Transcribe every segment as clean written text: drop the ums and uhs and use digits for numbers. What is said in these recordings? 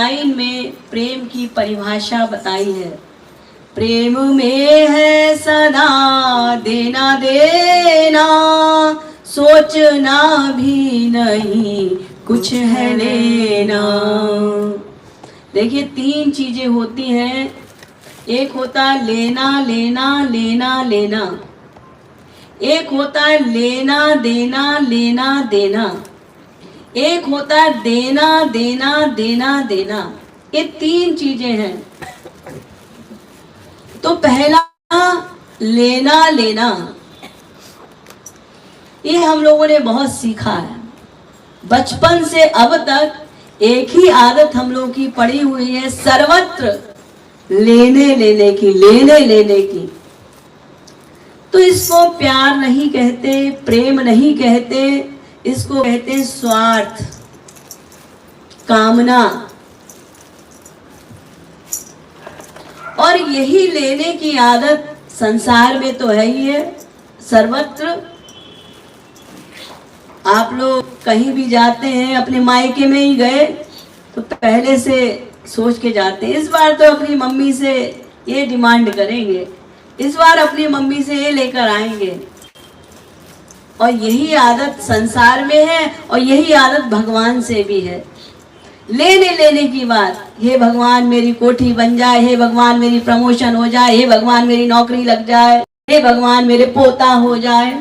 Line में प्रेम की परिभाषा बताई है। प्रेम में है सदा देना देना, सोचना भी नहीं कुछ है लेना। देखिए 3 चीजें होती हैं। एक होता है लेना लेना लेना लेना, एक होता है लेना देना लेना देना, एक होता है देना देना देना देना। ये 3 चीजें हैं। तो पहला लेना लेना, ये हम लोगों ने बहुत सीखा है। बचपन से अब तक एक ही आदत हम लोगों की पड़ी हुई है, सर्वत्र लेने लेने की, लेने लेने की। तो इसको प्यार नहीं कहते, प्रेम नहीं कहते, इसको कहते हैं स्वार्थ, कामना। और यही लेने की आदत संसार में तो है ही है, सर्वत्र। आप लोग कहीं भी जाते हैं, अपने मायके में ही गए तो पहले से सोच के जाते हैं, इस बार तो अपनी मम्मी से ये डिमांड करेंगे, इस बार अपनी मम्मी से ये लेकर आएंगे। और यही आदत संसार में है और यही आदत भगवान से भी है। लेने लेने की बात, हे भगवान मेरी कोठी बन जाए, हे भगवान मेरी प्रमोशन हो जाए, हे भगवान मेरी नौकरी लग जाए, हे भगवान मेरे पोता हो जाए।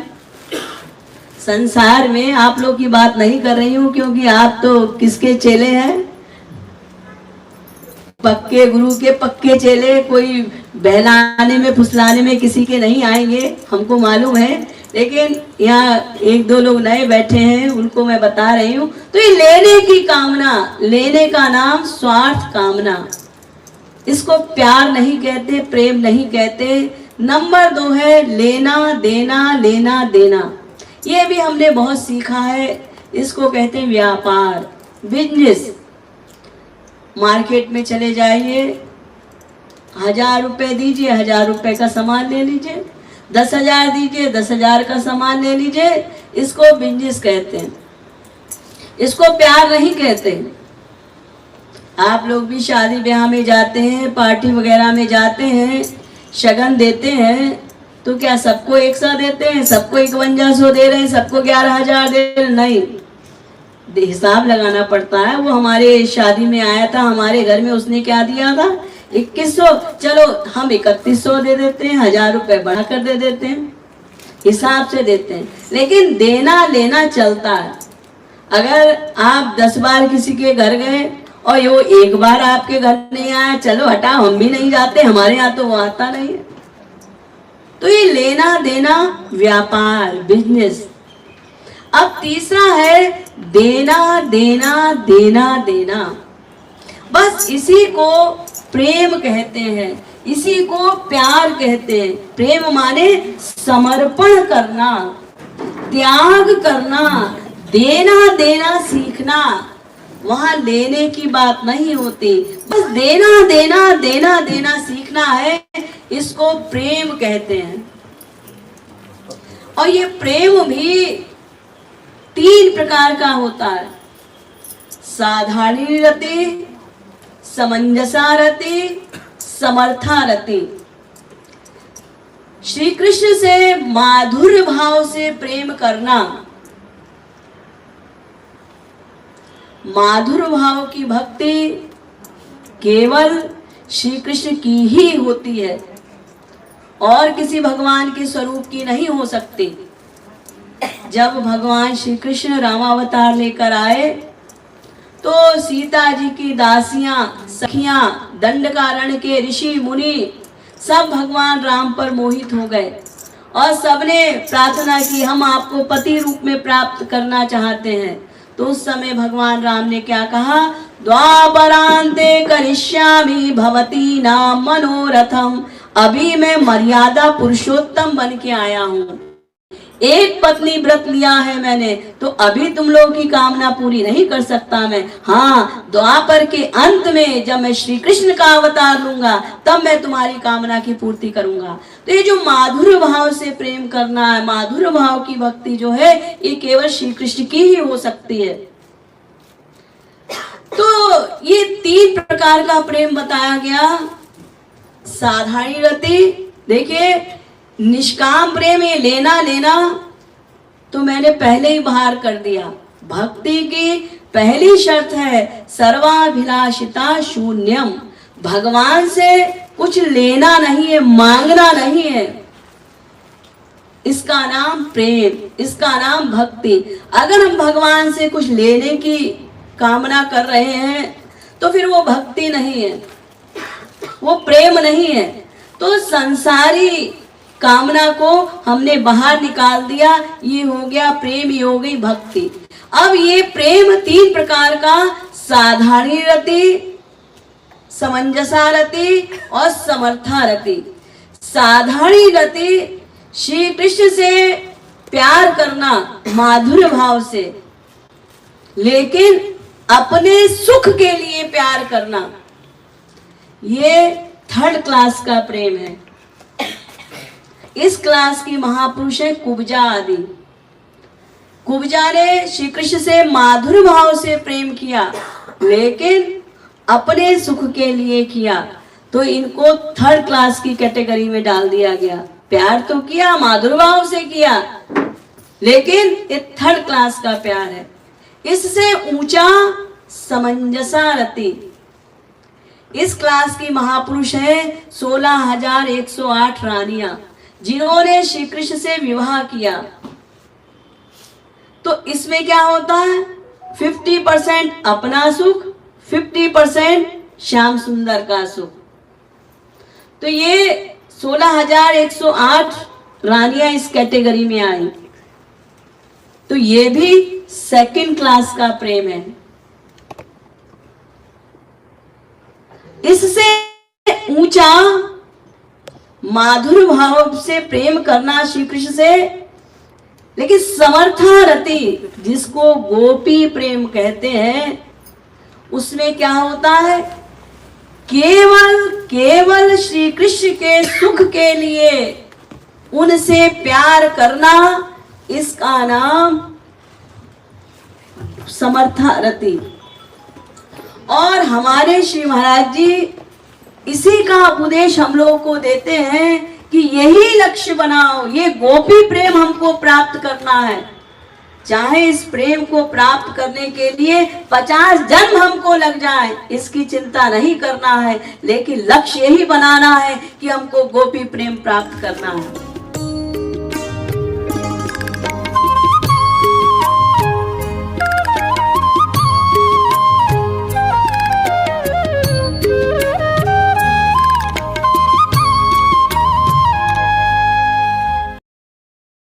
संसार में आप लोग की बात नहीं कर रही हूँ, क्योंकि आप तो किसके चेले हैं? पक्के गुरु के पक्के चेले। कोई बहलाने में फुसलाने में किसी के नहीं आएंगे, हमको मालूम है। लेकिन यहाँ 1-2 लोग नए बैठे हैं, उनको मैं बता रही हूँ। तो ये लेने की कामना, लेने का नाम स्वार्थ कामना। इसको प्यार नहीं कहते, प्रेम नहीं कहते। नंबर 2 है लेना देना लेना देना। ये भी हमने बहुत सीखा है। इसको कहते हैं व्यापार, बिजनेस। मार्केट में चले जाइए, 1000 रुपए दीजिए, 1000 रुपए का सामान ले लीजिए, 10,000 दीजिए, 10,000 का सामान ले लीजिए। इसको बिजनेस कहते हैं, इसको प्यार नहीं कहते। आप लोग भी शादी ब्याह में जाते हैं, पार्टी वगैरह में जाते हैं, शगन देते हैं, तो क्या सबको एक साथ देते हैं? सबको 5100 दे रहे हैं, सबको 11,000 दे रहे हैं? नहीं, हिसाब लगाना पड़ता है। वो हमारे शादी में आया था, हमारे घर में, उसने क्या दिया था? 2100। चलो हम 3100 दे देते हैं, 1000 रुपए बढ़ाकर दे देते हैं, हिसाब से देते हैं। लेकिन देना लेना चलता है। अगर आप 10 बार किसी के घर गए और वो 1 बार आपके घर नहीं आया, चलो हटाओ, हम भी नहीं जाते, हमारे यहाँ तो वो आता नहीं है। तो ये लेना देना, व्यापार, बिजनेस। अब तीसरा है देना देना देना देना। बस इसी को प्रेम कहते हैं, इसी को प्यार कहते हैं। प्रेम माने समर्पण करना, त्याग करना, देना देना सीखना। वहां लेने की बात नहीं होती, बस देना देना देना देना सीखना है। इसको प्रेम कहते हैं। और ये प्रेम भी 3 प्रकार का होता है। साधारणी रति, समंजसा रति, समर्था रति। श्री कृष्ण से माधुर्य भाव से प्रेम करना, माधुर्य भाव की भक्ति केवल श्री कृष्ण की ही होती है और किसी भगवान के स्वरूप की नहीं हो सकती। जब भगवान श्री कृष्ण रामावतार लेकर आए तो सीता जी की दासियां, सखियां, दंडकारण्य के ऋषि मुनि सब भगवान राम पर मोहित हो गए और सबने प्रार्थना की, हम आपको पति रूप में प्राप्त करना चाहते हैं। तो उस समय भगवान राम ने क्या कहा? द्वापरांते करिष्यामि भवती नाम मनोरथम। अभी मैं मर्यादा पुरुषोत्तम बन के आया हूँ, एक पत्नी व्रत लिया है मैंने, तो अभी तुम लोगों की कामना पूरी नहीं कर सकता मैं। हाँ, द्वापर के अंत में जब मैं श्री कृष्ण का अवतार लूंगा तब मैं तुम्हारी कामना की पूर्ति करूंगा। तो ये जो माधुर्य भाव से प्रेम करना है, माधुर्य भाव की भक्ति जो है, ये केवल श्री कृष्ण की ही हो सकती है। तो ये 3 प्रकार का प्रेम बताया गया। साधारण रति, देखिए निष्काम प्रेम, ये लेना लेना तो मैंने पहले ही बाहर कर दिया। भक्ति की पहली शर्त है सर्वाभिलाषिता शून्यम, भगवान से कुछ लेना नहीं है, मांगना नहीं है। इसका नाम प्रेम, इसका नाम भक्ति। अगर हम भगवान से कुछ लेने की कामना कर रहे हैं तो फिर वो भक्ति नहीं है, वो प्रेम नहीं है। तो संसारी कामना को हमने बाहर निकाल दिया, ये हो गया प्रेम, ये हो गई भक्ति। अब ये प्रेम 3 प्रकार का, साधारण रति, समंजसा रति और समर्था रति। साधारण रति श्री कृष्ण से प्यार करना माधुर्य भाव से, लेकिन अपने सुख के लिए प्यार करना, ये 3rd क्लास का प्रेम है। इस क्लास की महापुरुष है कुब्जा आदि। कुब्जा ने श्री कृष्ण से माधुर्य भाव से प्रेम किया, लेकिन अपने सुख के लिए किया, तो इनको 3rd क्लास की कैटेगरी में डाल दिया गया। प्यार तो किया, माधुर्य भाव से किया, लेकिन ये 3rd क्लास का प्यार है। इससे ऊंचा समंजसा रति। इस क्लास की महापुरुष है 16,108 रानियां, जिन्होंने श्री कृष्ण से विवाह किया। तो इसमें क्या होता है, 50% अपना सुख, 50% श्याम सुंदर का सुख। तो ये 16,108 रानियां इस कैटेगरी में आई। तो ये भी 2nd क्लास का प्रेम है। इससे ऊंचा माधुर्य भाव से प्रेम करना श्री कृष्ण से, लेकिन समर्था रति, जिसको गोपी प्रेम कहते हैं, उसमें क्या होता है, केवल श्री कृष्ण के सुख के लिए उनसे प्यार करना, इसका नाम समर्था रति। और हमारे श्री महाराज जी इसी का उपदेश हम लोगों को देते हैं कि यही लक्ष्य बनाओ, ये गोपी प्रेम हमको प्राप्त करना है। चाहे इस प्रेम को प्राप्त करने के लिए 50 जन्म हमको लग जाए, इसकी चिंता नहीं करना है, लेकिन लक्ष्य यही बनाना है कि हमको गोपी प्रेम प्राप्त करना है।